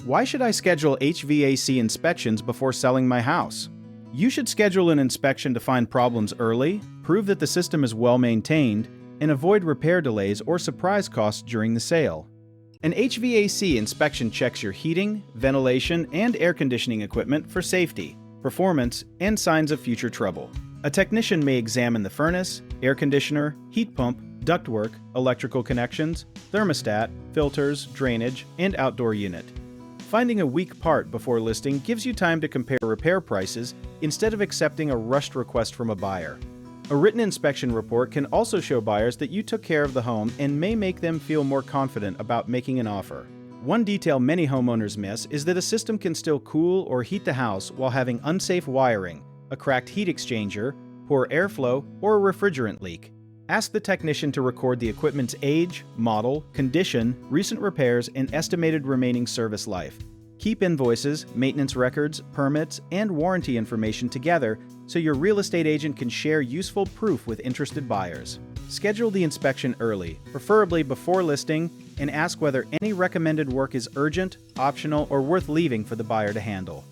Why should I schedule HVAC inspections before selling my house? You should schedule an inspection to find problems early, prove that the system is well maintained, and avoid repair delays or surprise costs during the sale. An HVAC inspection checks your heating, ventilation, and air conditioning equipment for safety, performance, and signs of future trouble. A technician may examine the furnace, air conditioner, heat pump, ductwork, electrical connections, thermostat, filters, drainage, and outdoor unit. Finding a weak part before listing gives you time to compare repair prices instead of accepting a rushed request from a buyer. A written inspection report can also show buyers that you took care of the home and may make them feel more confident about making an offer. One detail many homeowners miss is that a system can still cool or heat the house while having unsafe wiring, a cracked heat exchanger, poor airflow, or a refrigerant leak. Ask the technician to record the equipment's age, model, condition, recent repairs, and estimated remaining service life. Keep invoices, maintenance records, permits, and warranty information together so your real estate agent can share useful proof with interested buyers. Schedule the inspection early, preferably before listing, and ask whether any recommended work is urgent, optional, or worth leaving for the buyer to handle.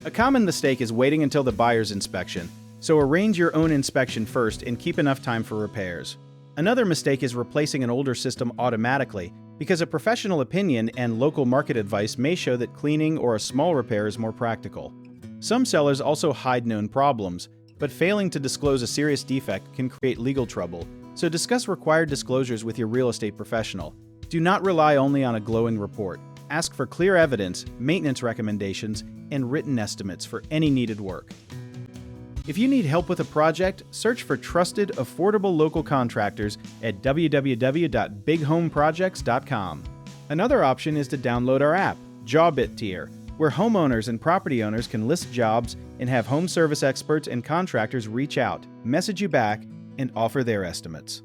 A common mistake is waiting until the buyer's inspection, so arrange your own inspection first and keep enough time for repairs. Another mistake is replacing an older system automatically, because a professional opinion and local market advice may show that cleaning or a small repair is more practical. Some sellers also hide known problems, but failing to disclose a serious defect can create legal trouble, so discuss required disclosures with your real estate professional. Do not rely only on a glowing report. Ask for clear evidence, maintenance recommendations, and written estimates for any needed work. If you need help with a project, search for trusted, affordable local contractors at www.bighomeprojects.com. Another option is to download our app, Jobit Tier, where homeowners and property owners can list jobs and have home service experts and contractors reach out, message you back, and offer their estimates.